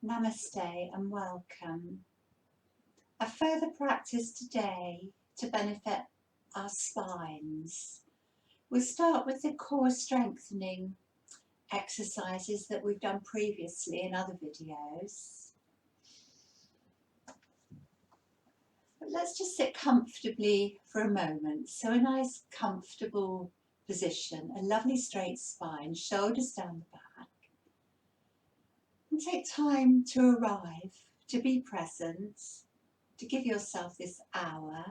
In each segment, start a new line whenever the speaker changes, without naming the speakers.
Namaste and welcome. A further practice today to benefit our spines. We'll start with the core strengthening exercises that we've done previously in other videos. But let's just sit comfortably for a moment. So a nice comfortable position, a lovely straight spine, shoulders down the back. And take time to arrive, to be present, to give yourself this hour.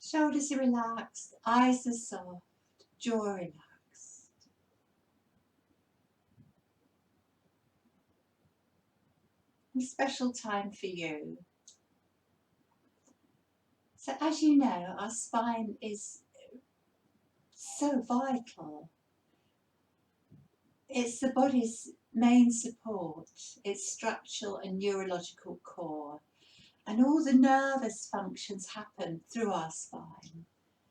Shoulders are relaxed, eyes are soft, jaw relaxed. A special time for you. So as you know, our spine is so vital. It's the body's main support, its structural and neurological core. And all the nervous functions happen through our spine.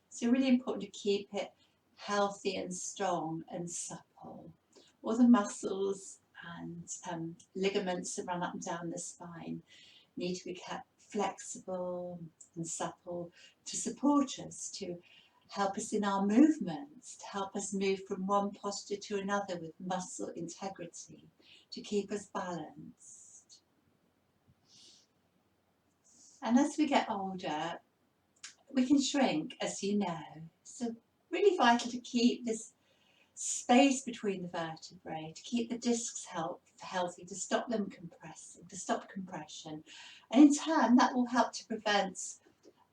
So really important to keep it healthy and strong and supple. All the muscles and ligaments that run up and down the spine need to be kept flexible and supple to support us, to help us in our movements, to help us move from one posture to another with muscle integrity, to keep us balanced. And as we get older, we can shrink, as you know. So really vital to keep this space between the vertebrae, to keep the discs healthy, to stop them compressing, to stop compression. And in turn, that will help to prevent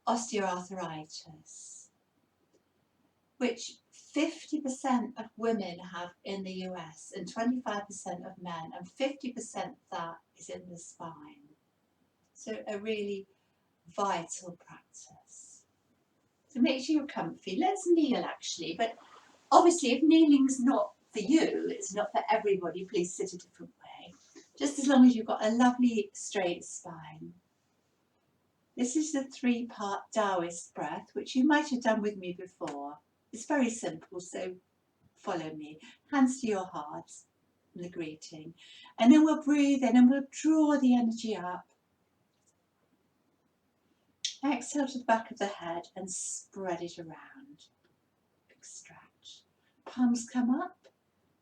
osteoarthritis, which 50% of women have in the US and 25% of men, and 50% of that is in the spine. So a really vital practice. So make sure you're comfy. Let's kneel actually, but obviously if kneeling's not for you, it's not for everybody, please sit a different way. Just as long as you've got a lovely straight spine. This is the 3-part Taoist breath, which you might have done with me before. It's very simple, so follow me. Hands to your heart, and the greeting. And then we'll breathe in and we'll draw the energy up. Exhale to the back of the head and spread it around. Big stretch. Palms come up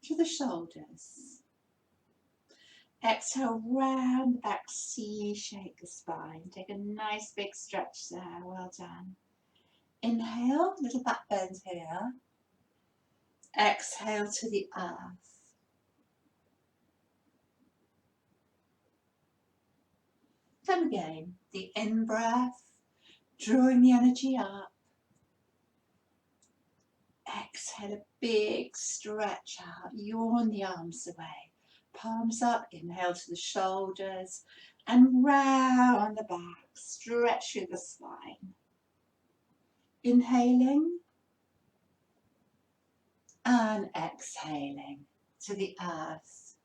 to the shoulders. Exhale, round the back, C-shape the spine. Take a nice big stretch there, well done. Inhale, little back bend here. Exhale to the earth. Come again, the in-breath, drawing the energy up. Exhale, a big stretch out, yawn the arms away. Palms up, inhale to the shoulders and round the back, stretch through the spine. Inhaling and exhaling to the earth.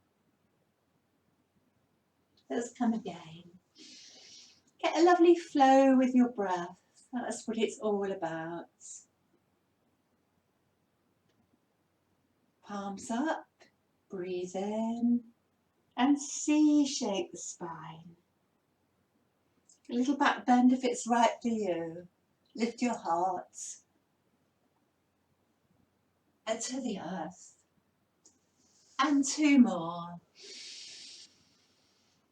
Let's come again. Get a lovely flow with your breath. That's what it's all about. Palms up. Breathe in and C-shape the spine. A little back bend if it's right for you. Lift your heart and to the earth. And 2 more.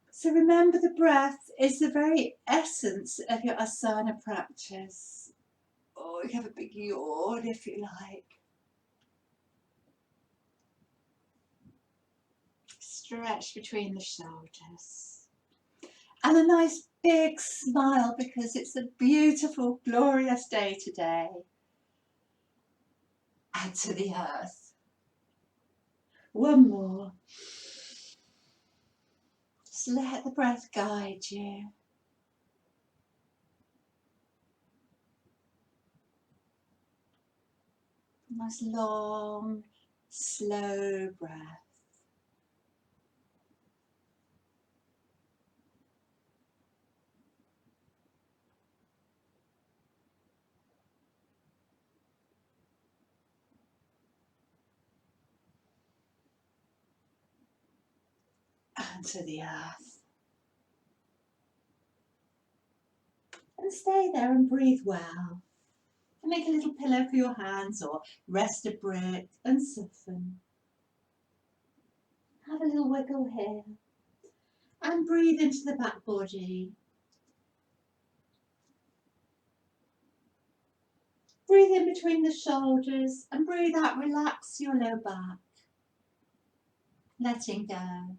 So remember, the breath is the very essence of your asana practice. Or you have a big yawn if you like. Stretch between the shoulders. And a nice big smile because it's a beautiful, glorious day today. And to the earth. 1 more. Just let the breath guide you. Nice long, slow breath. and to the earth. And stay there and breathe well. And make a little pillow for your hands or rest a brick and soften. Have a little wiggle here. And breathe into the back body. Breathe in between the shoulders and breathe out, relax your low back. Letting go.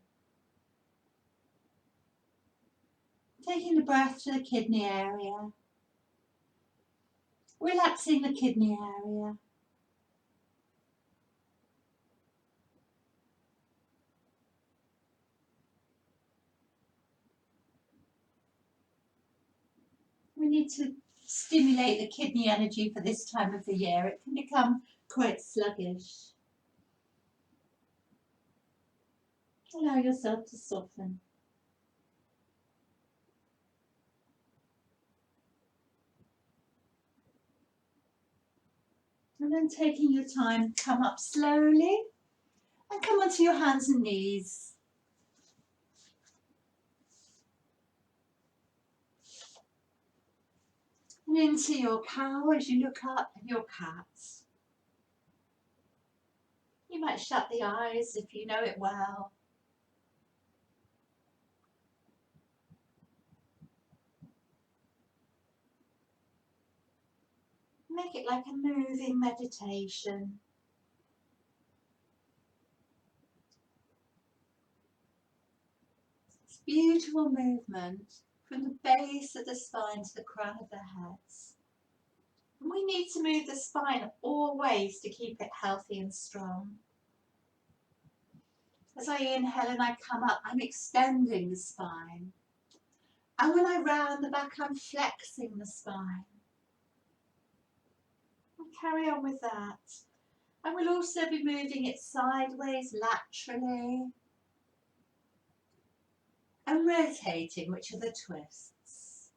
Taking the breath to the kidney area. Relaxing the kidney area. We need to stimulate the kidney energy for this time of the year. It can become quite sluggish. Allow yourself to soften. And then taking your time, come up slowly and come onto your hands and knees. And into your cow as you look up and your cat. You might shut the eyes if you know it well. Make it like a moving meditation. It's beautiful movement from the base of the spine to the crown of the head. And we need to move the spine always to keep it healthy and strong. As I inhale and I come up, I'm extending the spine. And when I round the back, I'm flexing the spine. And carry on with that. And we'll also be moving it sideways, laterally. And rotating, which are the twists.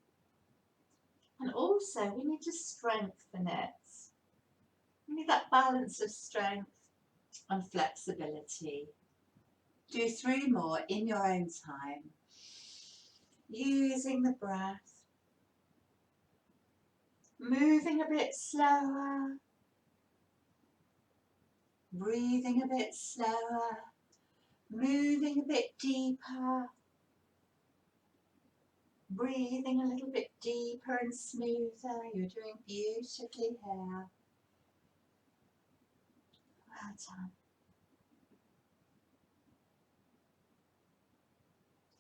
And also, we need to strengthen it. We need that balance of strength and flexibility. Do 3 more in your own time. Using the breath. Moving a bit slower. Breathing a bit slower. Moving a bit deeper. Breathing a little bit deeper and smoother. You're doing beautifully here. Well done.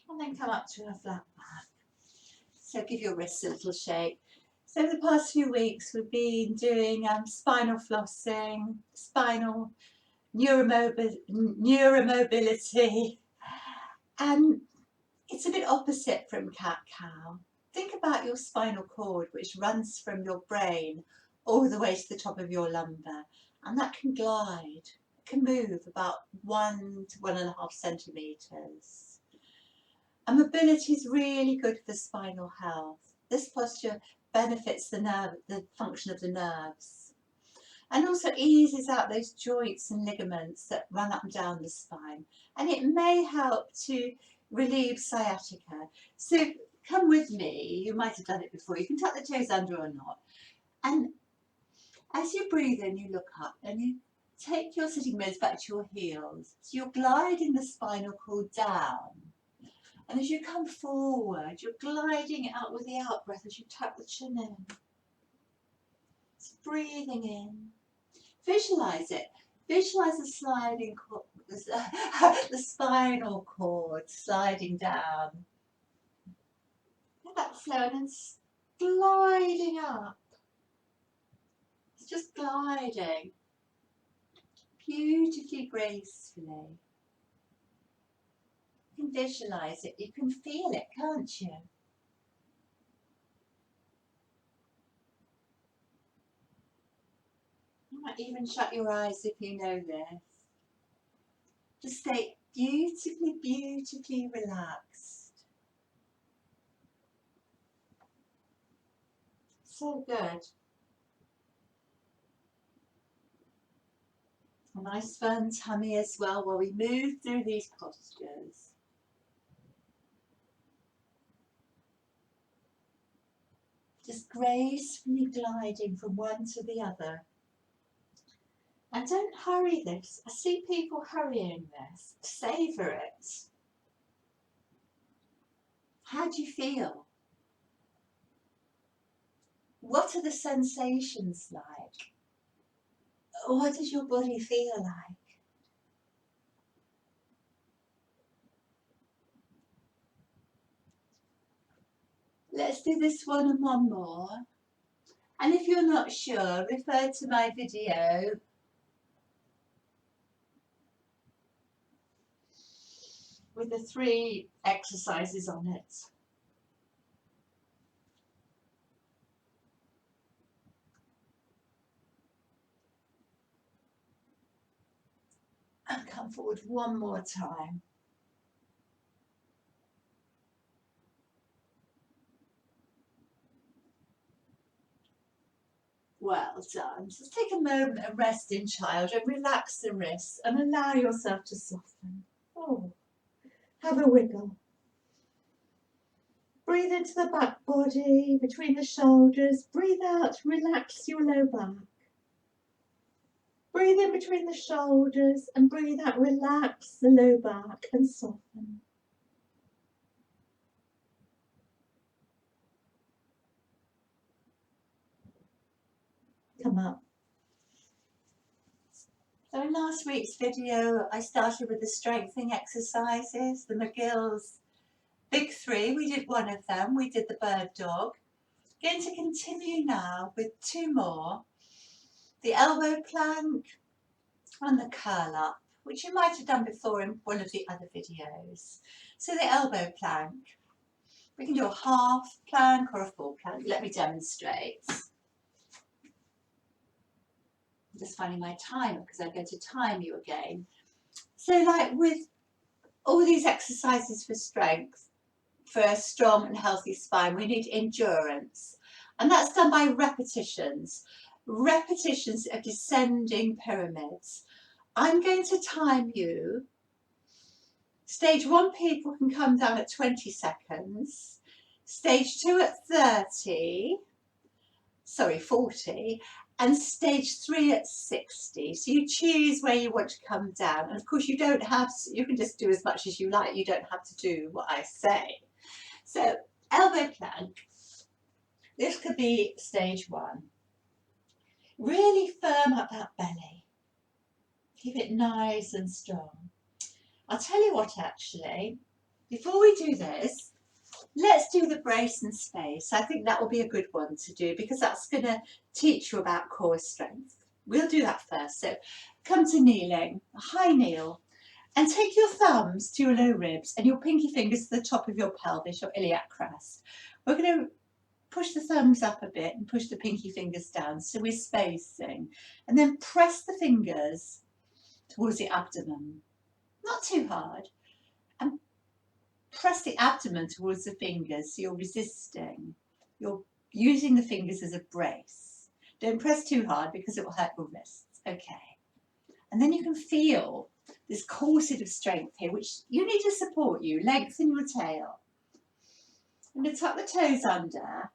And then come up to a flat back. So give your wrists a little shake. So the past few weeks we've been doing spinal flossing, spinal neuromobility, and it's a bit opposite from cat-cow. Think about your spinal cord, which runs from your brain all the way to the top of your lumbar, and that can glide. It can move about 1 to 1.5 centimetres. And mobility is really good for spinal health. This posture benefits the function of the nerves, and also eases out those joints and ligaments that run up and down the spine. And it may help to relieve sciatica. So come with me. You might have done it before. You can tuck the toes under or not. And as you breathe in, you look up and you take your sitting bones back to your heels. So you're gliding the spinal cord down. And as you come forward, you're gliding it out with the out breath as you tuck the chin in. It's breathing in. Visualize it. Visualize the sliding cord, the spinal cord sliding down. Let that flow and then gliding up. It's just gliding. Beautifully, gracefully. You can visualize it, you can feel it, can't you? You might even shut your eyes if you know this. Just stay beautifully, beautifully relaxed. So good. A nice firm tummy as well while we move through these postures. Just gracefully gliding from one to the other. And don't hurry this. I see people hurrying this. Savour it. How do you feel? What are the sensations like? What does your body feel like? Let's do this one and one more. And if you're not sure, refer to my video with the 3 exercises on it. And come forward one more time. Well done. Just take a moment and rest in child and relax the wrists and allow yourself to soften. Oh, have a wiggle. Breathe into the back body, between the shoulders. Breathe out, relax your low back. Breathe in between the shoulders and breathe out, relax the low back and soften. Come up. So in last week's video, I started with the strengthening exercises, the McGill's big 3. We did one of them. We did the bird dog. Going to continue now with 2 more. The elbow plank and the curl up, which you might have done before in one of the other videos. So the elbow plank. We can do a half plank or a full plank. Let me demonstrate. I'm just finding my timer because I'm going to time you again. So like with all these exercises for strength, for a strong and healthy spine, we need endurance. And that's done by repetitions. Repetitions of descending pyramids. I'm going to time you. Stage 1 people can come down at 20 seconds. Stage 2 at 40. And stage 3 at 60. So you choose where you want to come down. And of course you don't have to, you can just do as much as you like. You don't have to do what I say. So elbow plank. This could be stage 1. Really firm up that belly. Keep it nice and strong. I'll tell you what actually, before we do this, let's do the brace and space. I think that will be a good one to do because that's going to teach you about core strength. We'll do that first. So come to kneeling, a high kneel, and take your thumbs to your low ribs and your pinky fingers to the top of your pelvis, your iliac crest. We're going to push the thumbs up a bit and push the pinky fingers down so we're spacing. And then press the fingers towards the abdomen. Not too hard. And press the abdomen towards the fingers so you're resisting. You're using the fingers as a brace. Don't press too hard because it will hurt your wrists. Okay. And then you can feel this corset of strength here, which you need to support you. Lengthen your tail. I'm going to tuck the toes under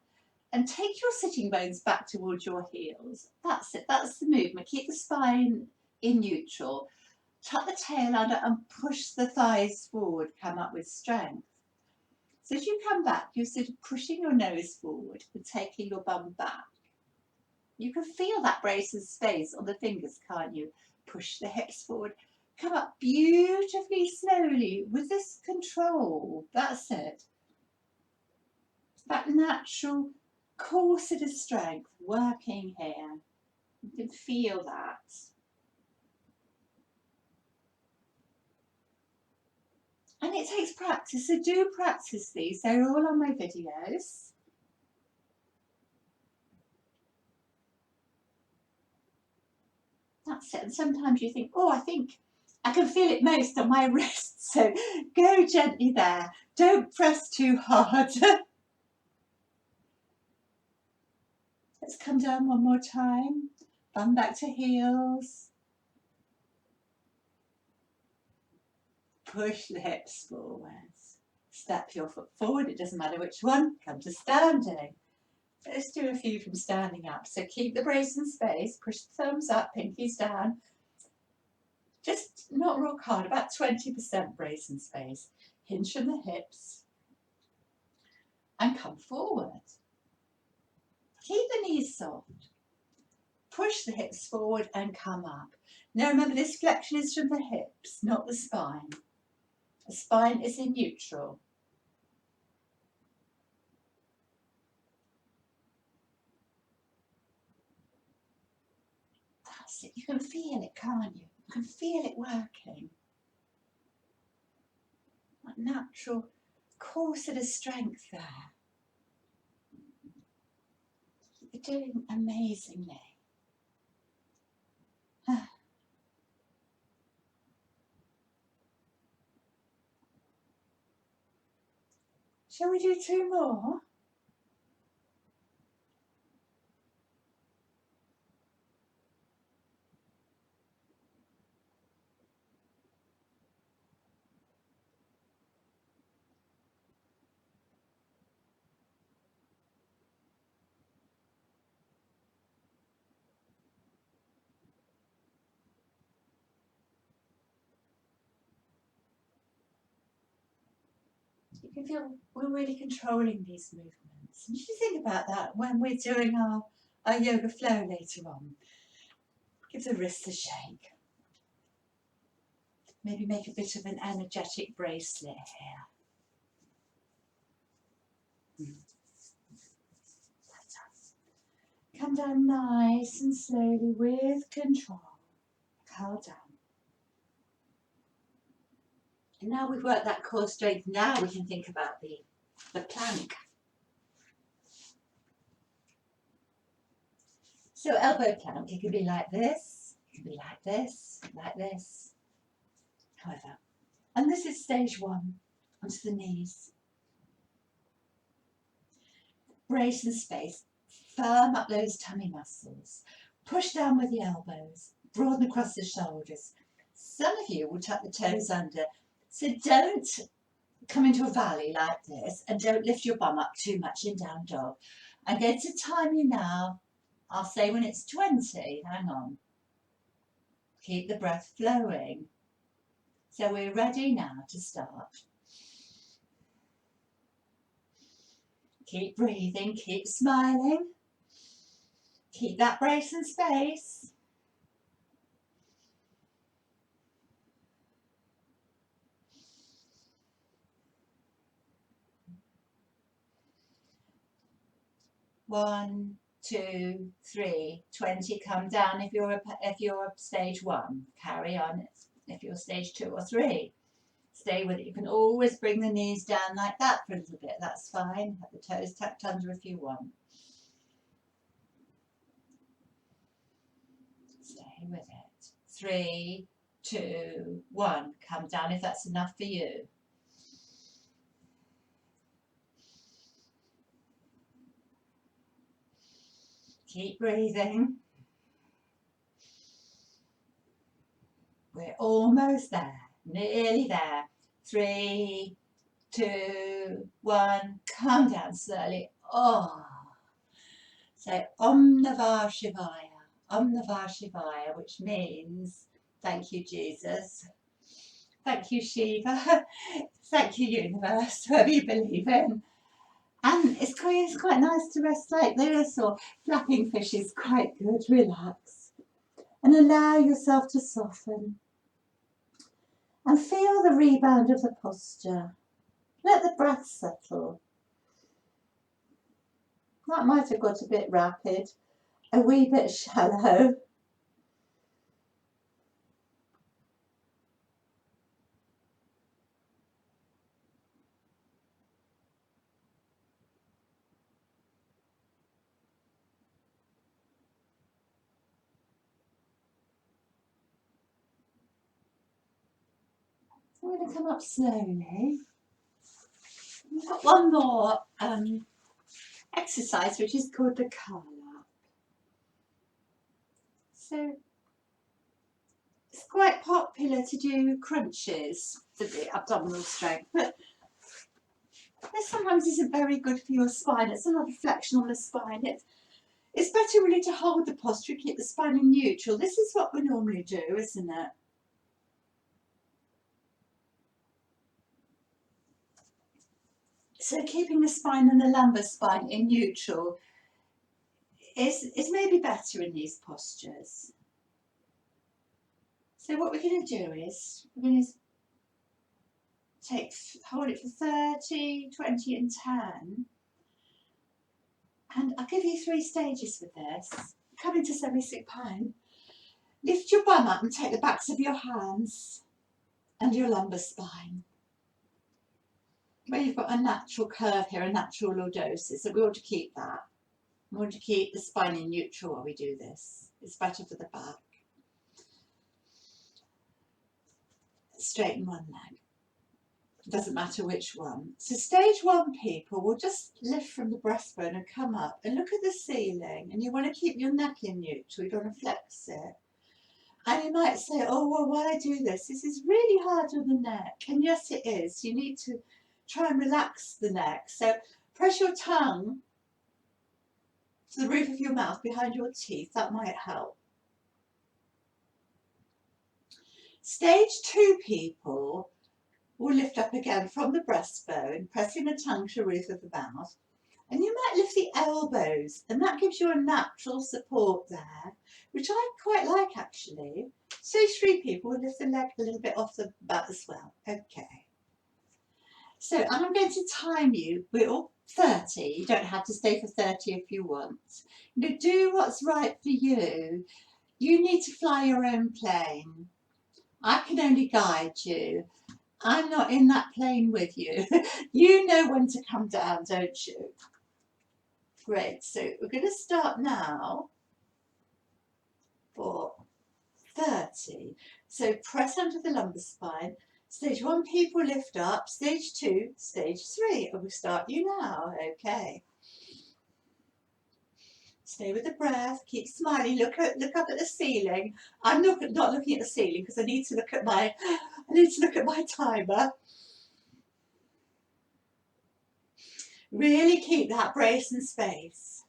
and take your sitting bones back towards your heels. That's it. That's the movement. Keep the spine in neutral. Tuck the tail under and push the thighs forward, come up with strength. So as you come back, you're sort of pushing your nose forward and taking your bum back. You can feel that brace of space on the fingers, can't you? Push the hips forward. Come up beautifully slowly with this control. That's it. That natural corset of strength working here. You can feel that. And it takes practice, so do practice these. They're all on my videos. That's it. And sometimes you think, oh, I think I can feel it most on my wrists. So go gently there. Don't press too hard. Let's come down one more time. Bum back to heels. Push the hips forwards. Step your foot forward. It doesn't matter which one. Come to standing. Let's do a few from standing up. So keep the brace in space, push the thumbs up, pinkies down. Just not rock hard, about 20% brace in space. Hinge from the hips and come forward. Keep the knees soft. Push the hips forward and come up. Now remember, this flexion is from the hips, not the spine. The spine is in neutral. That's it. You can feel it, can't you? You can feel it working. That natural corset of strength there. You're doing amazingly. Shall we do 2 more? You can feel we're really controlling these movements. And you should think about that when we're doing our yoga flow later on. Give the wrists a shake. Maybe make a bit of an energetic bracelet here. Come down nice and slowly with control. Curl down. And now we've worked that core strength, now we can think about the plank. So elbow plank, it can be like this, it can be like this, however. And this is stage 1, onto the knees. Brace and space, firm up those tummy muscles. Push down with the elbows, broaden across the shoulders. Some of you will tuck the toes under, so don't come into a valley like this and don't lift your bum up too much in down dog. I'm going to time you now. I'll say when it's 20, hang on. Keep the breath flowing. So we're ready now to start. Keep breathing, keep smiling. Keep that brace in space. One, 2, 3, 20. Come down if you're stage 1. Carry on if you're stage 2 or 3. Stay with it. You can always bring the knees down like that for a little bit. That's fine. Have the toes tucked under if you want. Stay with it. 3, 2, 1. Come down if that's enough for you. Keep breathing. We're almost there. Nearly there. 3, 2, 1. Come down slowly. Oh. Say Om Namah Shivaya. Om Namah Shivaya, which means thank you, Jesus. Thank you, Shiva. Thank you, universe, whoever you believe in. And it's quite nice to rest like this, or flapping fish is quite good. Relax and allow yourself to soften and feel the rebound of the posture. Let the breath settle. That might have got a bit rapid, a wee bit shallow. I'm going to come up slowly. We've got one more exercise, which is called the curl up. So it's quite popular to do crunches for the abdominal strength, but This sometimes isn't very good for your spine. It's a lot of flexion on the spine. It's better really to hold the posture, keep the spine in neutral. This is what we normally do, isn't it? So keeping the spine and the lumbar spine in neutral is maybe better in these postures. So what we're going to do is we're going to hold it for 30, 20 and 10. And I'll give you 3 stages with this. Come into semi-supine. Lift your bum up and take the backs of your hands and your lumbar spine. Where you've got a natural curve here, a natural lordosis, so we want to keep that. We want to keep the spine in neutral while we do this. It's better for the back. Straighten one leg. It doesn't matter which one. So stage 1 people will just lift from the breastbone and come up and look at the ceiling, and you want to keep your neck in neutral, you don't want to flex it. And you might say, oh well, why do this? This is really hard on the neck. And yes it is. You need to try and relax the neck. So press your tongue to the roof of your mouth behind your teeth. That might help. Stage 2 people will lift up again from the breastbone, pressing the tongue to the roof of the mouth. And you might lift the elbows, and that gives you a natural support there, which I quite like actually. Stage 3 people will lift the leg a little bit off the butt as well. Okay. So I'm going to time you. We're all 30. You don't have to stay for 30 if you want. You know, do what's right for you. You need to fly your own plane. I can only guide you. I'm not in that plane with you. You know when to come down, don't you? Great. So we're going to start now for 30. So press under the lumbar spine. Stage 1 people lift up. Stage 2, stage 3. And we'll start you now. Okay. Stay with the breath. Keep smiling. Look up at the ceiling. I'm not looking at the ceiling because I need to look at my timer. Really keep that brace and space.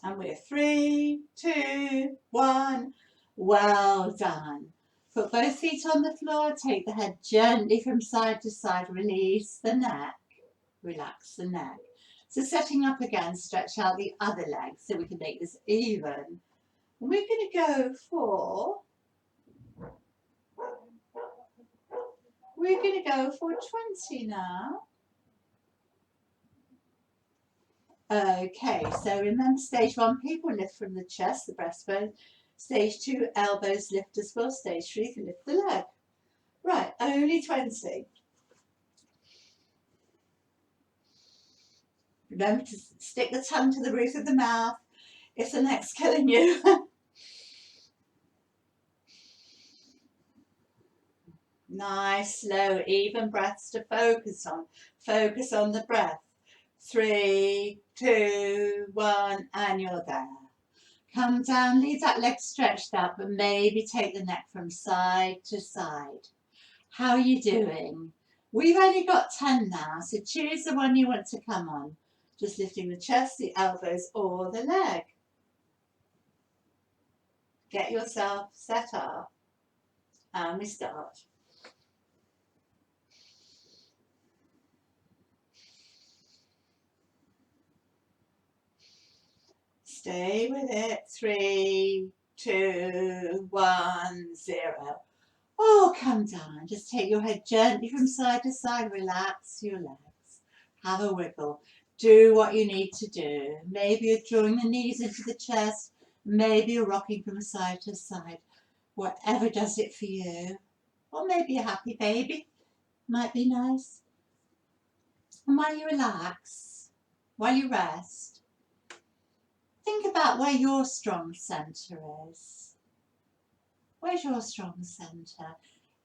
And we're 3, 2, 1. Well done. Put both feet on the floor. Take the head gently from side to side. Release the neck. Relax the neck. So setting up again, stretch out the other leg so we can make this even. We're going to go for 20 now. Okay, so remember stage 1, people lift from the chest, the breastbone. Stage 2, elbows lift as well. Stage 3, you can lift the leg. Right, only 20. Remember to stick the tongue to the roof of the mouth if the neck's killing you. Nice, slow, even breaths to focus on. Focus on the breath. 3, 2, 1, and you're there. Come down, leave that leg stretched out, but maybe take the neck from side to side. How are you doing? We've only got 10 now, so choose the one you want to come on. Just lifting the chest, the elbows, or the leg. Get yourself set up, and we start. Stay with it. 3, 2, 1, 0. Oh, come down. Just take your head gently from side to side. Relax your legs. Have a wiggle. Do what you need to do. Maybe you're drawing the knees into the chest. Maybe you're rocking from side to side. Whatever does it for you. Or maybe a happy baby. Might be nice. And while you relax, while you rest, think about where your strong centre is. Where's your strong centre?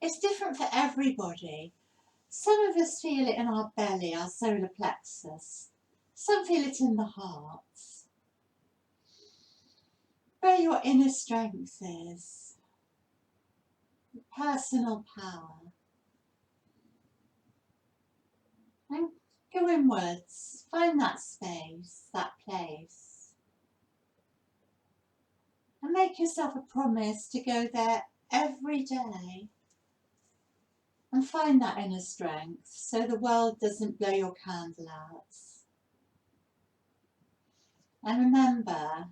It's different for everybody. Some of us feel it in our belly, our solar plexus. Some feel it in the heart. where your inner strength is, personal power. And go inwards, find that space, that place. And make yourself a promise to go there every day and find that inner strength so the world doesn't blow your candle out. And remember,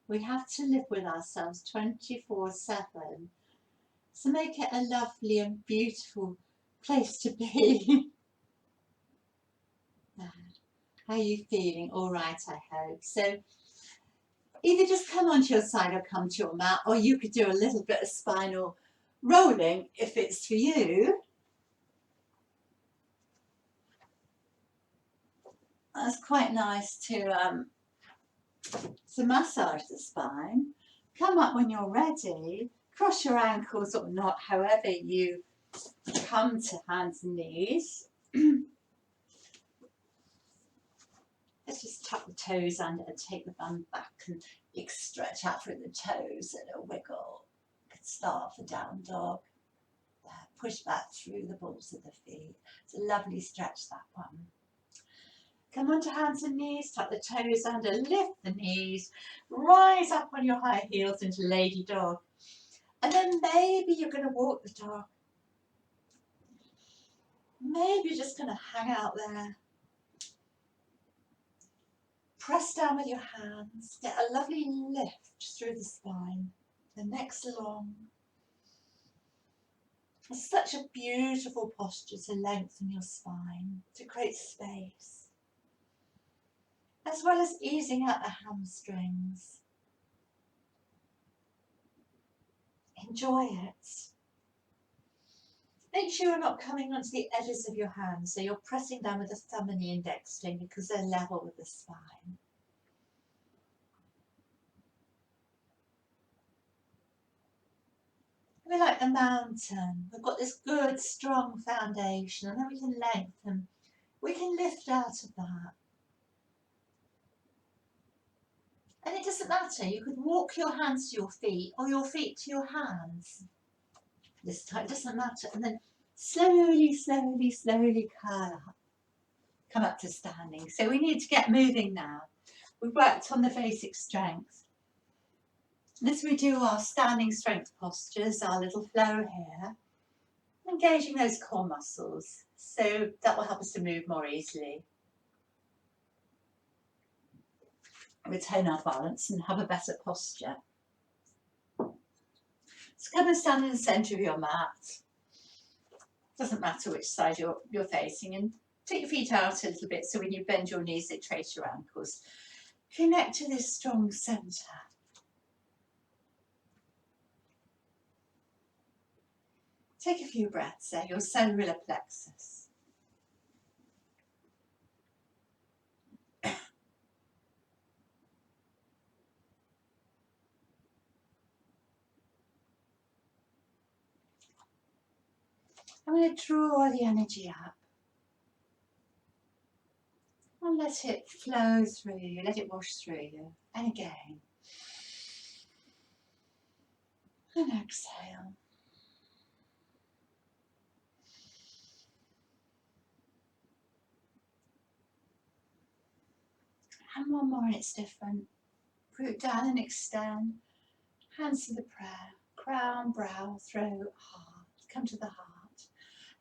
we have to live with ourselves 24/7. So make it a lovely and beautiful place to be. How are you feeling? All right, I hope. So either just come onto your side or come to your mat, or you could do a little bit of spinal rolling if it's for you. That's quite nice to massage the spine. Come up when you're ready. Cross your ankles or not, however you come to hands and knees. Let's just tuck the toes under and take the bum back and big stretch out through the toes and a wiggle. You could start for down dog. Push back through the balls of the feet. It's a lovely stretch, that one. Come onto hands and knees, tuck the toes under, lift the knees, rise up on your high heels into lady dog. And then maybe you're going to walk the dog. Maybe you're just going to hang out there. Press down with your hands, get a lovely lift through the spine, the neck's long. It's such a beautiful posture to lengthen your spine, to create space, as well as easing out the hamstrings. Enjoy it. Make sure you're not coming onto the edges of your hands, so you're pressing down with the thumb and the index finger because they're level with the spine. We're like the mountain. We've got this good, strong foundation, and then we can lengthen. We can lift out of that. And it doesn't matter. You could walk your hands to your feet or your feet to your hands. This time, it doesn't matter. And then slowly, slowly, slowly curl up. Come up to standing. So we need to get moving now. We've worked on the basic strength. As we do our standing strength postures, our little flow here, engaging those core muscles. So that will help us to move more easily. Retain our balance and have a better posture. So come and stand in the centre of your mat. Doesn't matter which side you're facing, and take your feet out a little bit so when you bend your knees they trace your ankles. Connect to this strong centre. Take a few breaths there, your solar plexus. I'm going to draw the energy up and let it flow through you, let it wash through you. And again. And exhale. And one more and it's different. Root down and extend. Hands to the prayer. Crown, brow, throat, heart. Come to the heart.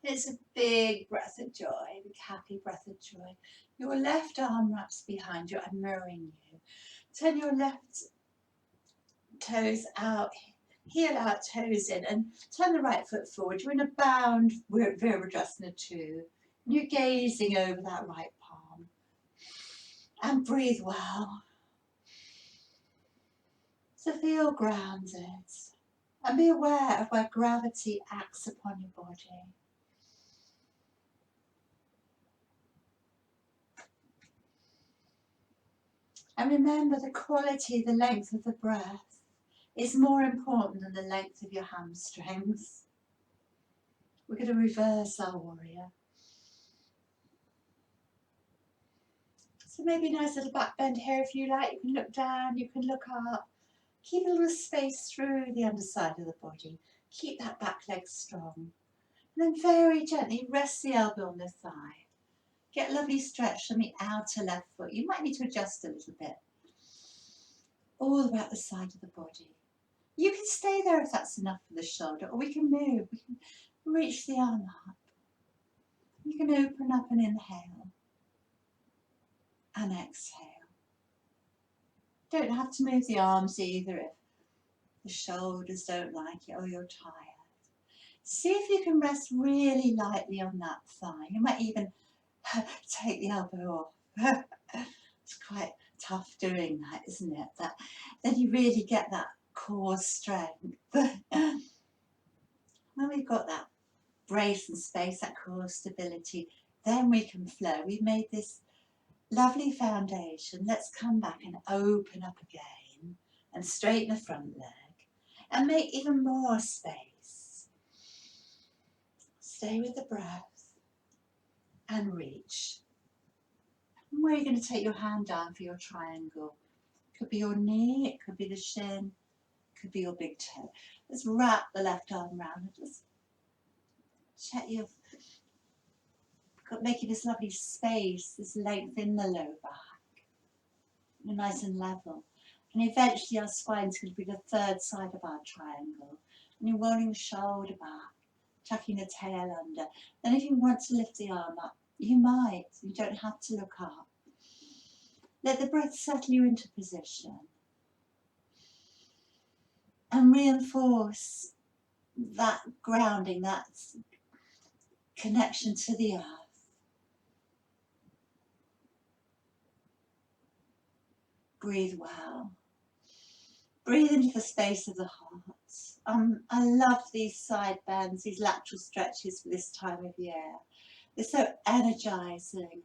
It's a big breath of joy, a big happy breath of joy. Your left arm wraps behind you and mirroring you. Turn your left toes out, heel out, toes in, and turn the right foot forward. You're in a bound Virabhadrasana 2. You're gazing over that right palm. And breathe well. So feel grounded. And be aware of where gravity acts upon your body. And remember, the quality, the length of the breath is more important than the length of your hamstrings. We're going to reverse our warrior. So maybe a nice little back bend here if you like. You can look down, you can look up. Keep a little space through the underside of the body. Keep that back leg strong. And then very gently rest the elbow on the thigh. Get a lovely stretch from the outer left foot. You might need to adjust a little bit. All about the side of the body. You can stay there if that's enough for the shoulder, or we can move. We can reach the arm up. You can open up and inhale and exhale. Don't have to move the arms either if the shoulders don't like it or you're tired. See if you can rest really lightly on that thigh. You might even take the elbow off. It's quite tough doing that, isn't it? Then you really get that core strength. When we've got that brace and space, that core stability, then we can flow. We've made this lovely foundation. Let's come back and open up again and straighten the front leg and make even more space. Stay with the breath and reach. And where are you going to take your hand down for your triangle? Could be your knee, it could be the shin, could be your big toe. Let's wrap the left arm around and just check you've got, making this lovely space, this length in the low back. You're nice and level. And eventually our spine's going to be the third side of our triangle. And you're rolling the shoulder back, tucking the tail under. Then if you want to lift the arm up, you might. You don't have to look up. Let the breath settle you into position. And reinforce that grounding, that connection to the earth. Breathe well. Breathe into the space of the heart. I love these side bends, these lateral stretches for this time of year. They're so energizing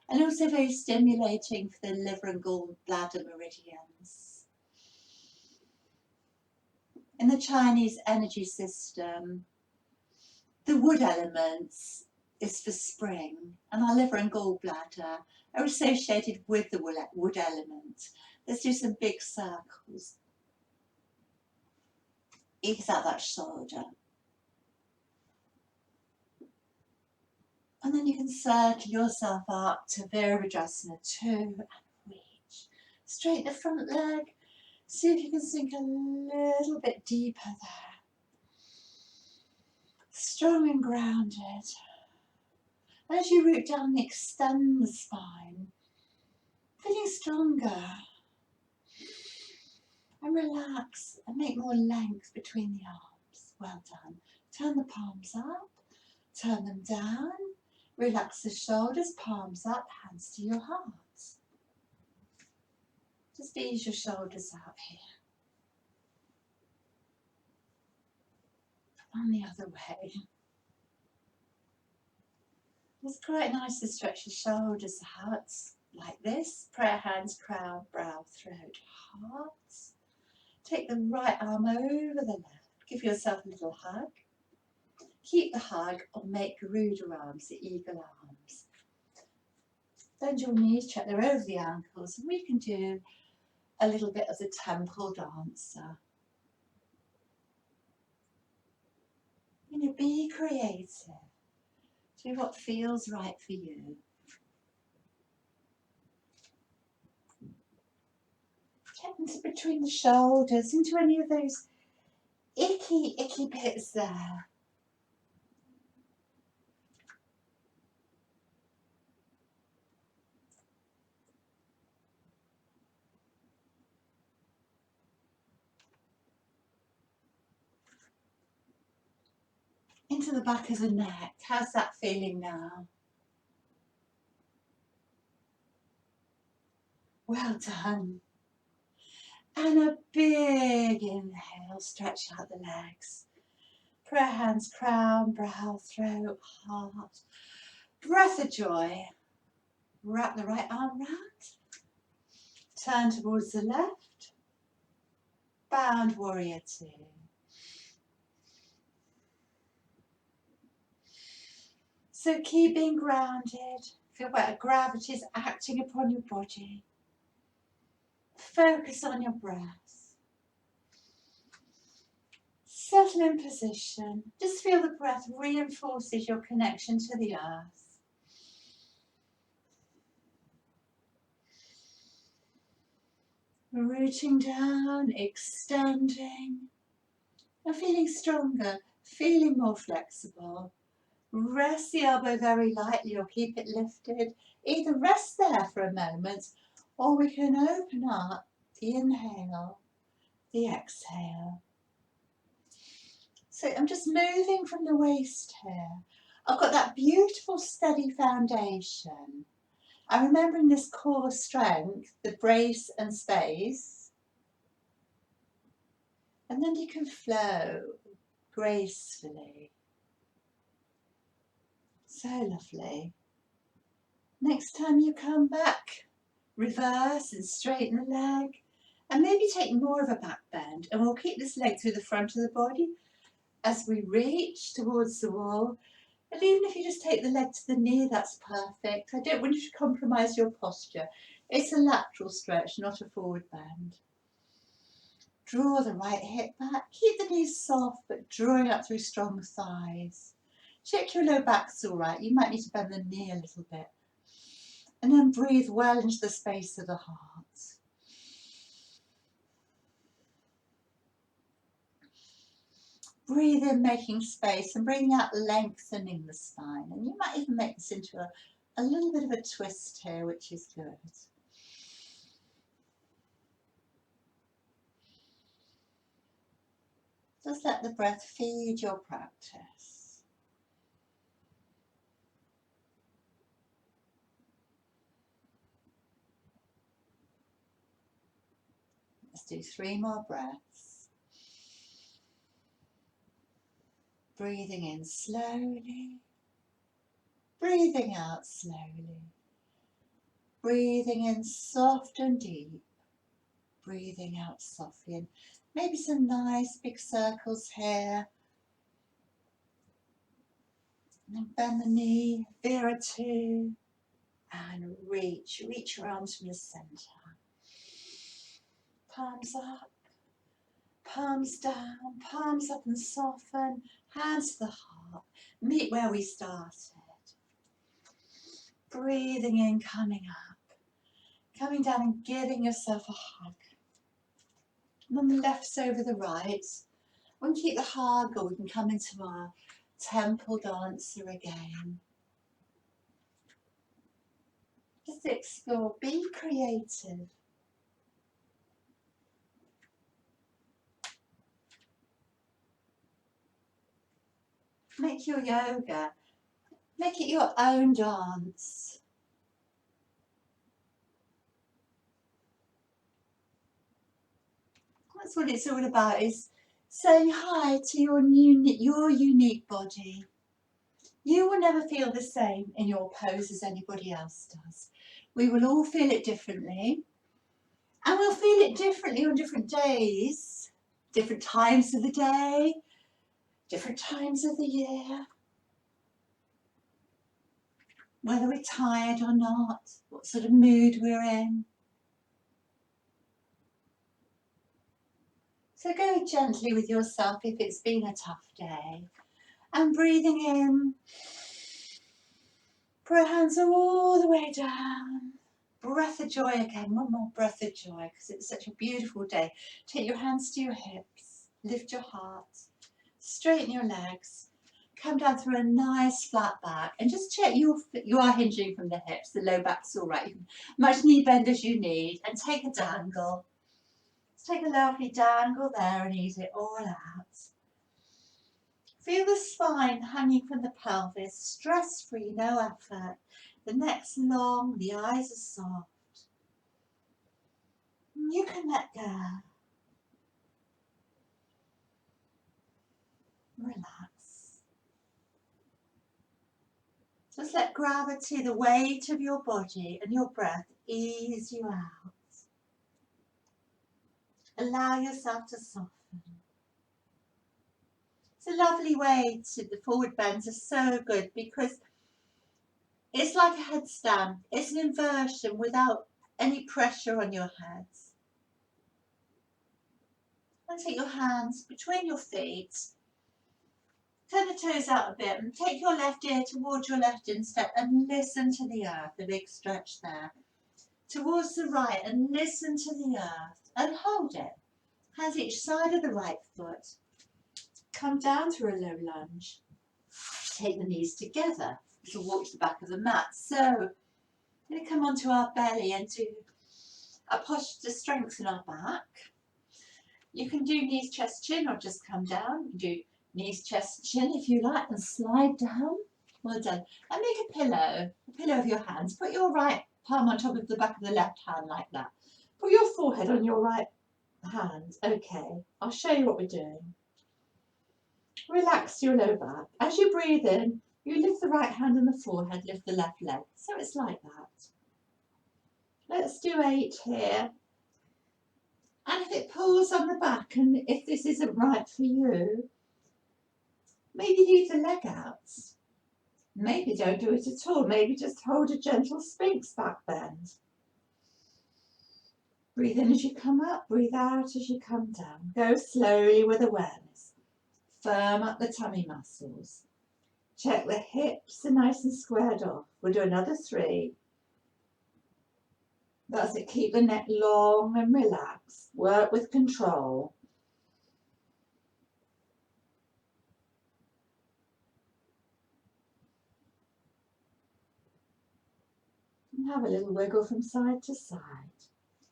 and also very stimulating for the liver and gallbladder meridians. In the Chinese energy system, the wood elements is for spring, and our liver and gallbladder are associated with the wood element. Let's do some big circles. Ease out that shoulder. And then you can circle yourself up to Virabhadrasana 2 and reach. Straighten the front leg. See if you can sink a little bit deeper there. Strong and grounded. As you root down, extend the spine. Feeling stronger. And relax and make more length between the arms. Well done. Turn the palms up. Turn them down. Relax the shoulders, palms up, hands to your heart. Just ease your shoulders out here. And the other way. It's quite nice to stretch your shoulders out like this. Prayer hands, crown, brow, throat, heart. Take the right arm over the left. Give yourself a little hug. Keep the hug or make Garuda arms, the eagle arms. Bend your knees, check they're over the ankles, and we can do a little bit of the temple dancer. You know, be creative. Do what feels right for you. Check into between the shoulders, into any of those icky bits there. Into the back of the neck. How's that feeling now? Well done. And a big inhale, stretch out the legs. Prayer hands, crown, brow, throat, heart. Breath of joy. Wrap the right arm round. Turn towards the left. Bound warrior 2. So keep being grounded. Feel where gravity is acting upon your body. Focus on your breath. Settle in position. Just feel the breath reinforces your connection to the earth. Rooting down, extending, and feeling stronger, feeling more flexible. Rest the elbow very lightly or keep it lifted. Either rest there for a moment or we can open up the inhale, the exhale. So I'm just moving from the waist here. I've got that beautiful steady foundation. I'm remembering this core strength, the brace and space. And then you can flow gracefully. So lovely. Next time you come back, reverse and straighten the leg. And maybe take more of a back bend. And we'll keep this leg through the front of the body as we reach towards the wall. And even if you just take the leg to the knee, that's perfect. I don't want you to compromise your posture. It's a lateral stretch, not a forward bend. Draw the right hip back. Keep the knees soft, but drawing up through strong thighs. Check your low back's all right. You might need to bend the knee a little bit. And then breathe well into the space of the heart. Breathe in, making space, and bringing out lengthening the spine. And you might even make this into a little bit of a twist here, which is good. Just let the breath feed your practice. Let's do 3 more breaths. Breathing in slowly. Breathing out slowly. Breathing in soft and deep. Breathing out softly. And maybe some nice big circles here. And then bend the knee, veer a 2. And reach your arms from the center. Palms up, palms down, palms up and soften, hands to the heart. Meet where we started. Breathing in, coming up. Coming down and giving yourself a hug. And then the left's over the right. We can keep the hug or we can come into our temple dancer again. Just explore, be creative. Make your yoga, make it your own dance. That's what it's all about, is saying hi to your unique body. You will never feel the same in your pose as anybody else does. We will all feel it differently. And we'll feel it differently on different days, different times of the day, different times of the year. Whether we're tired or not, what sort of mood we're in. So go gently with yourself if it's been a tough day. And breathing in, put our hands all the way down. Breath of joy again, one more breath of joy because it's such a beautiful day. Take your hands to your hips, lift your heart, straighten your legs, come down through a nice flat back and just check you are hinging from the hips, the low back's all right. You can much knee bend as you need and take a dangle. Let's take a lovely dangle there and ease it all out. Feel the spine hanging from the pelvis, stress-free, no effort. The neck's long, the eyes are soft. You can let go. Relax. Just let gravity, the weight of your body and your breath ease you out. Allow yourself to soften. It's a lovely way to, the forward bends are so good because it's like a headstand. It's an inversion without any pressure on your heads. And take your hands between your feet. Turn the toes out a bit and take your left ear towards your left instep and listen to the earth, a big stretch there. Towards the right and listen to the earth and hold it. Hands each side of the right foot. Come down to a low lunge. Take the knees together to walk to the back of the mat. So we're going to come onto our belly and do a posture to strengthen our back. You can do knees, chest, chin or just come down. You can do knees, chest, chin if you like and slide down. Well done. And make a pillow of your hands. Put your right palm on top of the back of the left hand like that. Put your forehead on your right hand. Okay, I'll show you what we're doing. Relax your low back. As you breathe in, you lift the right hand on the forehead, lift the left leg. So it's like that. Let's do 8 here. And if it pulls on the back and if this isn't right for you, maybe leave the leg out. Maybe don't do it at all. Maybe just hold a gentle Sphinx back bend. Breathe in as you come up, breathe out as you come down. Go slowly with awareness. Firm up the tummy muscles. Check the hips are nice and squared off. We'll do another 3. That's it. Keep the neck long and relaxed. Work with control. And have a little wiggle from side to side.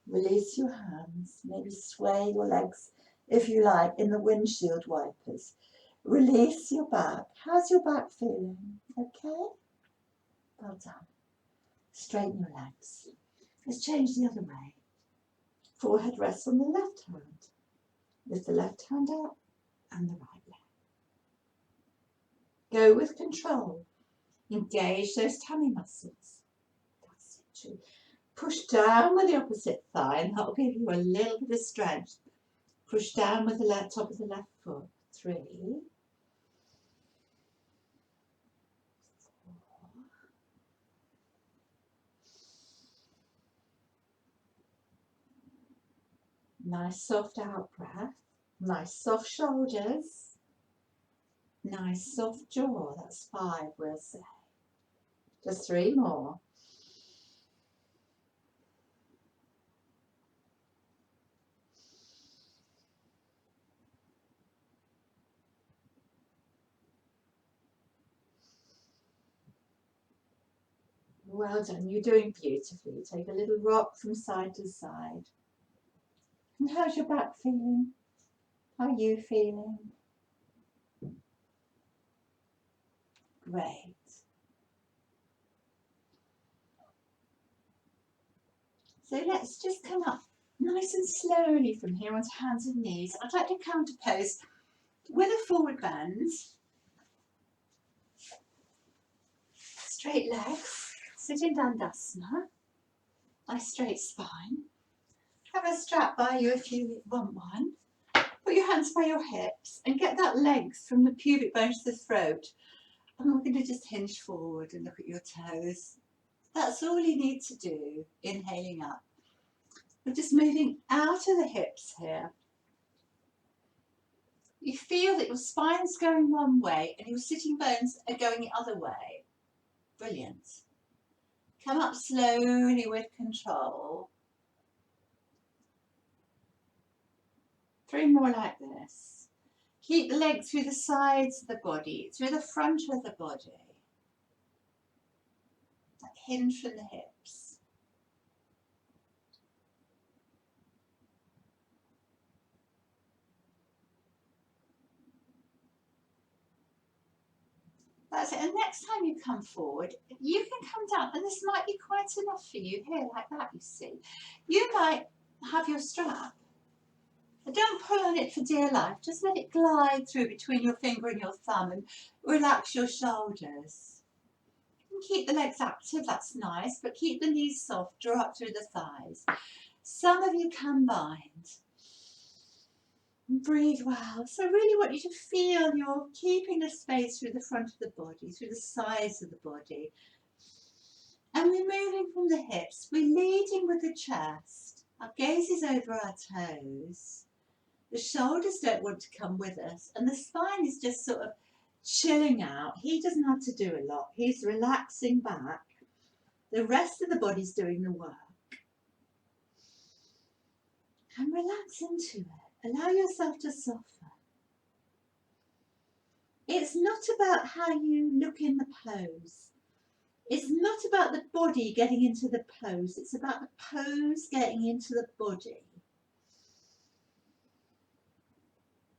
Release your hands. Maybe sway your legs, if you like, in the windshield wipers. Release your back. How's your back feeling? Okay? Well done. Straighten your legs. Let's change the other way. Forehead rests on the left hand. Lift the left hand up and the right leg. Go with control. Engage those tummy muscles. That's it. Too. Push down with the opposite thigh and that will give you a little bit of strength. Push down with the top of the left foot. 3. 4. Nice soft out breath. Nice soft shoulders. Nice soft jaw. That's 5, we'll say. Just 3 more. Well done, you're doing beautifully. Take a little rock from side to side. And how's your back feeling? How are you feeling? Great. So let's just come up nice and slowly from here onto hands and knees. I'd like to come to pose with a forward bend. Straight legs, sitting Dandasana. Nice straight spine. Have a strap by you if you want one. Put your hands by your hips and get that length from the pubic bone to the throat. And we're going to just hinge forward and look at your toes. That's all you need to do, inhaling up. We're just moving out of the hips here. You feel that your spine's going one way and your sitting bones are going the other way. Brilliant. Come up slowly with control. 3 more like this. Keep the legs through the sides of the body, through the front of the body. That hinge from the hips. That's it. And next time you come forward, you can come down, and this might be quite enough for you here, like that, you see. You might have your strap. But don't pull on it for dear life. Just let it glide through between your finger and your thumb and relax your shoulders. And keep the legs active, that's nice, but keep the knees soft, draw up through the thighs. Some of you can bind. Breathe well. So I really want you to feel you're keeping the space through the front of the body, through the sides of the body. And we're moving from the hips. We're leading with the chest. Our gaze is over our toes. The shoulders don't want to come with us, and the spine is just sort of chilling out. He doesn't have to do a lot. He's relaxing back. The rest of the body's doing the work. And relax into it. Allow yourself to soften. It's not about how you look in the pose. It's not about the body getting into the pose. It's about the pose getting into the body.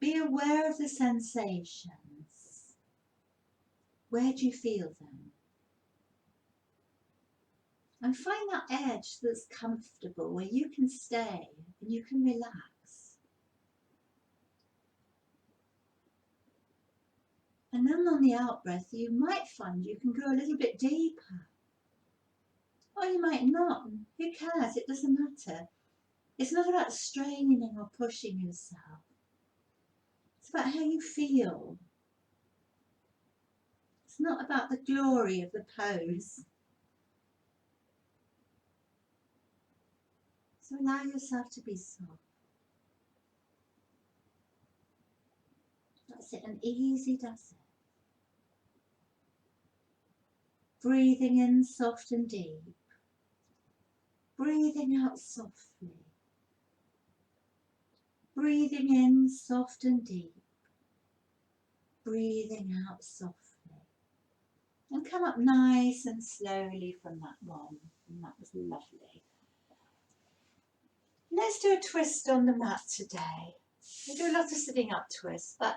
Be aware of the sensations. Where do you feel them? And find that edge that's comfortable, where you can stay and you can relax. And then on the out breath, you might find you can go a little bit deeper. Or you might not. Who cares? It doesn't matter. It's not about straining or pushing yourself. It's about how you feel. It's not about the glory of the pose. So allow yourself to be soft. That's it, and easy does it. Breathing in soft and deep. Breathing out softly. Breathing in soft and deep. Breathing out softly. And come up nice and slowly from that one. And that was lovely. Let's do a twist on the mat today. We do a lot of sitting up twists, but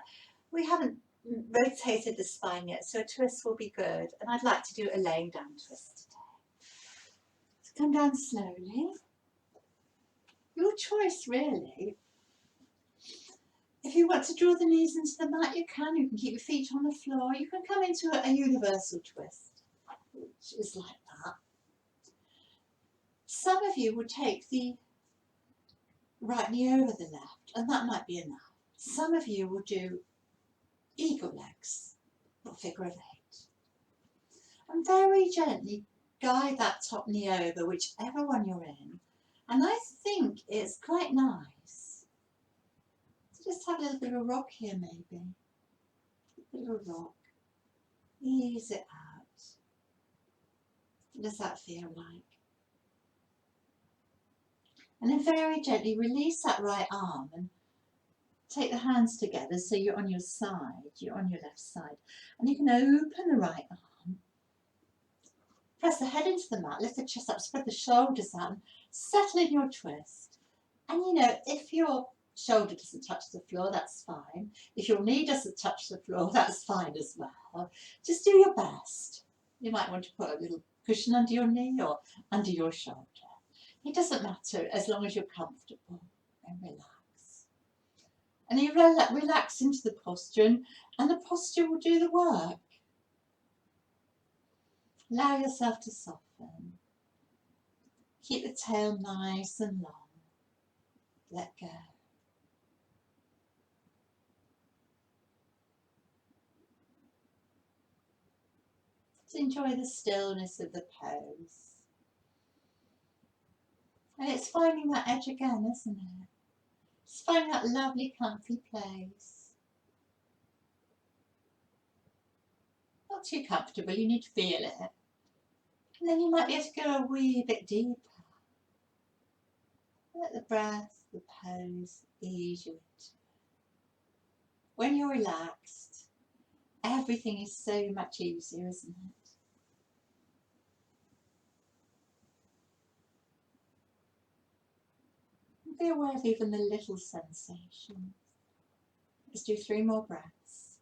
we haven't rotated the spine yet, so a twist will be good. And I'd like to do a laying down twist today. So come down slowly. Your choice, really. If you want to draw the knees into the mat, you can. You can keep your feet on the floor. You can come into a universal twist, which is like that. Some of you will take the right knee over the left, and that might be enough. Some of you will do eagle legs or figure of 8. And very gently guide that top knee over, whichever one you're in. And I think it's quite nice to just have a little bit of a rock here, maybe. A little rock. Ease it out. What does that feel like? And then very gently release that right arm and take the hands together so you're on your side, you're on your left side. And you can open the right arm. Press the head into the mat, lift the chest up, spread the shoulders out, and settle in your twist. And you know, if your shoulder doesn't touch the floor, that's fine. If your knee doesn't touch the floor, that's fine as well. Just do your best. You might want to put a little cushion under your knee or under your shoulder. It doesn't matter as long as you're comfortable and relax. And you relax into the posture, and the posture will do the work. Allow yourself to soften. Keep the tail nice and long. Let go. Just enjoy the stillness of the pose. And it's finding that edge again, isn't it? Just finding that lovely comfy place. Not too comfortable, you need to feel it. And then you might be able to go a wee bit deeper. Let the breath, the pose, ease you into it. When you're relaxed, everything is so much easier, isn't it? And be aware of even the little sensations. Let's do 3 more breaths.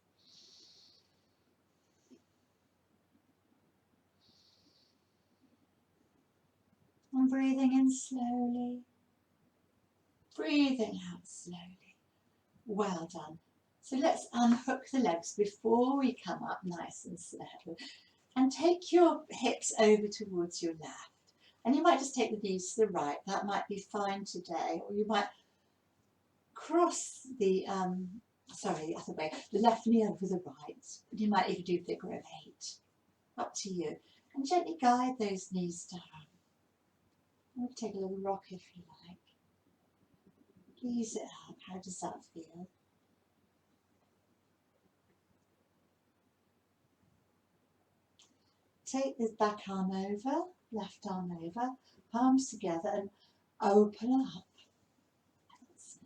And breathing in slowly, breathing out slowly. Well done. So let's unhook the legs before we come up nice and slow. And take your hips over towards your left. And you might just take the knees to the right. That might be fine today. Or you might cross the, the other way, the left knee over the right. You might even do figure of 8. Up to you. And gently guide those knees down. We'll take a little rock if you like. Ease it up. How does that feel? Take this back arm over, left arm over, palms together and open up.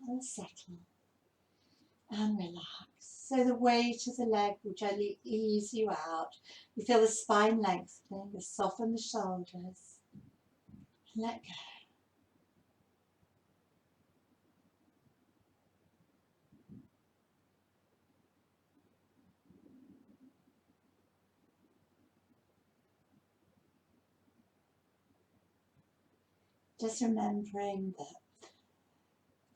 And settle. And relax. So the weight of the leg will gently ease you out. You feel the spine lengthening, you soften the shoulders. And let go. Just remembering that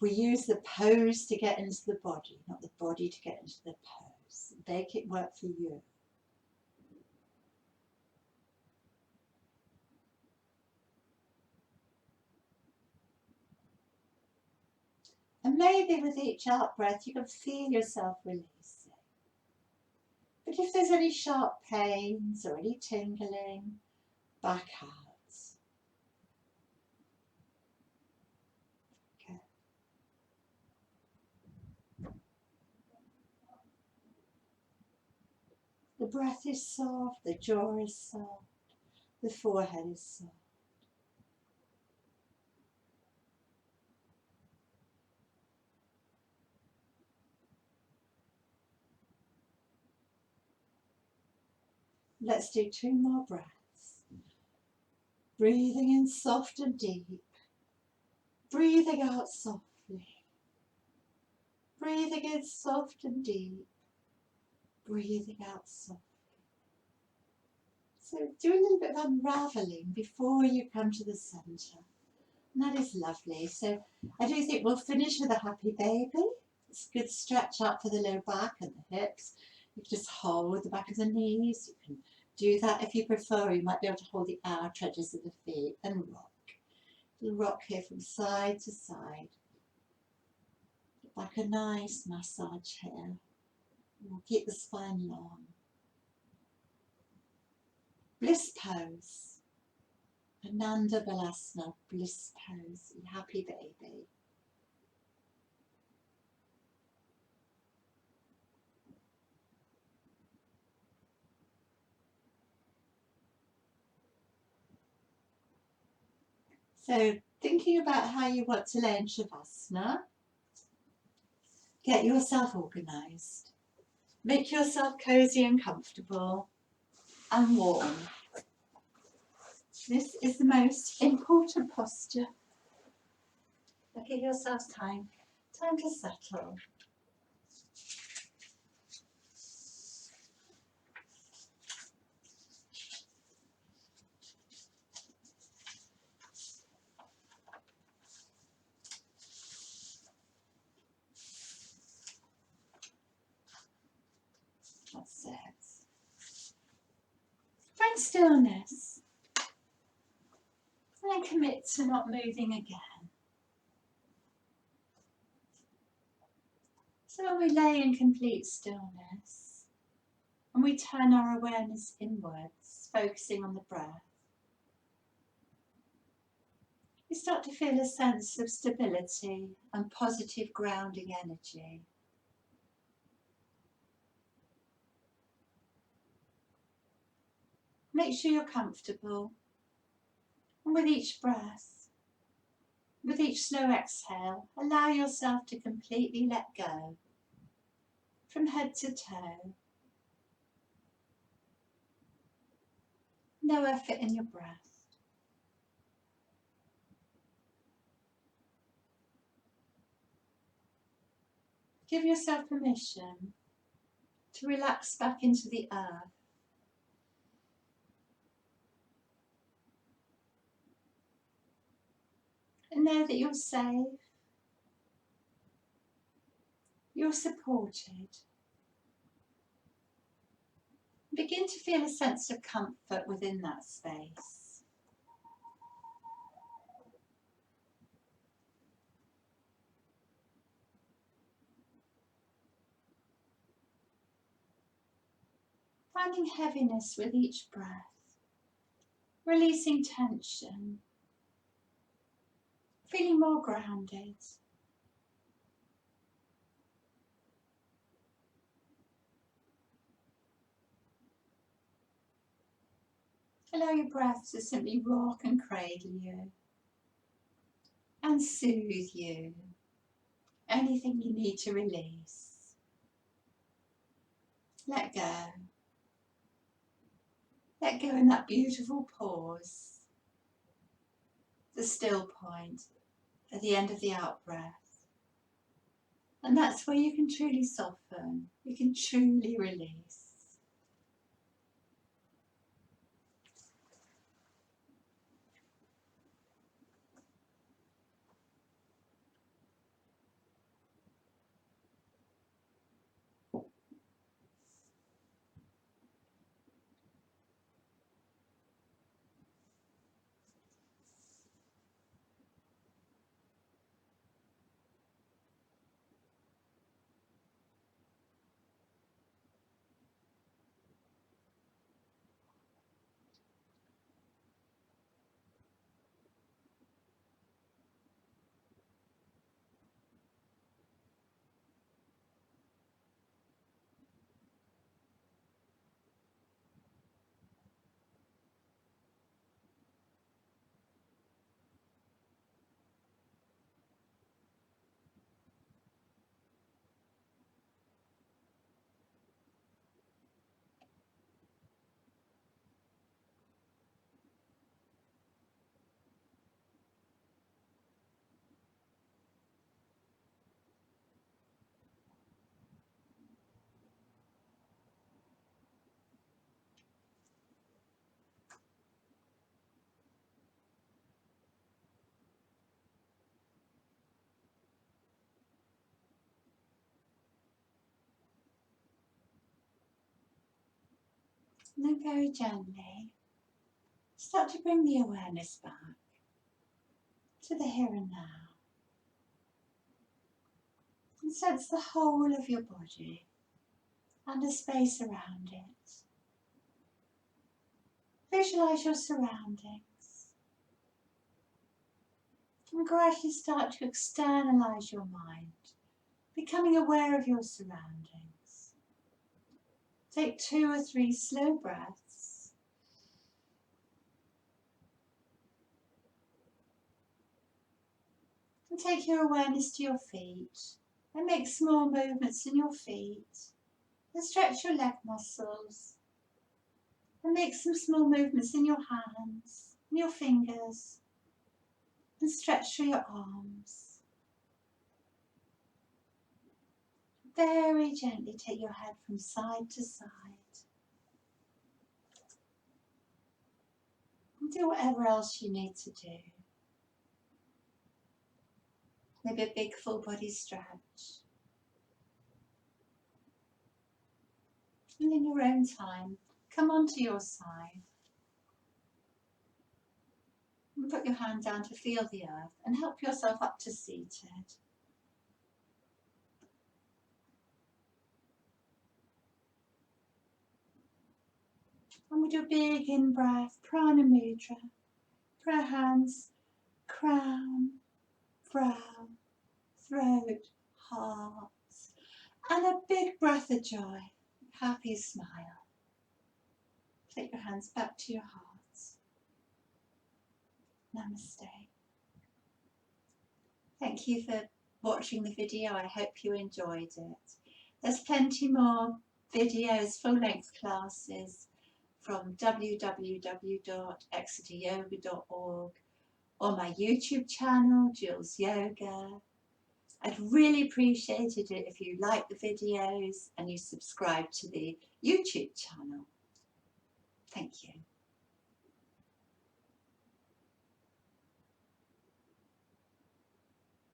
we use the pose to get into the body, not the body to get into the pose. Make it work for you. And maybe with each out breath you can feel yourself releasing. But if there's any sharp pains or any tingling, back out. Okay. The breath is soft, the jaw is soft, the forehead is soft. Let's do 2 more breaths. Breathing in soft and deep. Breathing out softly. Breathing in soft and deep. Breathing out softly. So do a little bit of unravelling before you come to the centre. And that is lovely. So I do think we'll finish with a happy baby. It's a good stretch out for the low back and the hips. You can just hold the back of the knees. You can do that if you prefer. You might be able to hold the outer edges of the feet and rock. You'll rock here from side to side. Like a nice massage here. We'll keep the spine long. Bliss pose. Ananda Balasana, bliss pose. Happy baby. So thinking about how you want to lay in Shavasana, get yourself organised. Make yourself cosy and comfortable and warm. This is the most important posture. So give yourselves time to settle. That's it. Find stillness. And then commit to not moving again. So when we lay in complete stillness and we turn our awareness inwards, focusing on the breath, we start to feel a sense of stability and positive grounding energy. Make sure you're comfortable, and with each breath, with each slow exhale, allow yourself to completely let go from head to toe. No effort in your breath. Give yourself permission to relax back into the earth. And know that you're safe, you're supported. Begin to feel a sense of comfort within that space. Finding heaviness with each breath, releasing tension, feeling more grounded. Allow your breath to simply rock and cradle you and soothe you. Anything you need to release, let go. Let go in that beautiful pause, the still point at the end of the out breath. And that's where you can truly soften, you can truly release. And then very gently, start to bring the awareness back to the here and now. And sense the whole of your body and the space around it. Visualize your surroundings. And gradually start to externalize your mind, becoming aware of your surroundings. Take 2 or 3 slow breaths. And take your awareness to your feet and make small movements in your feet. And stretch your leg muscles. And make some small movements in your hands and your fingers. And stretch through your arms. Very gently take your head from side to side. And do whatever else you need to do. Maybe a big full body stretch. And in your own time, come onto your side. And put your hand down to feel the earth and help yourself up to seated. And we do a big in-breath, prana mudra. Put our hands, crown, brow, throat, heart. And a big breath of joy, happy smile. Take your hands back to your heart. Namaste. Thank you for watching the video. I hope you enjoyed it. There's plenty more videos, full-length classes from www.exeteryoga.org or my YouTube channel, Jules Yoga. I'd really appreciate it if you like the videos and you subscribe to the YouTube channel. Thank you.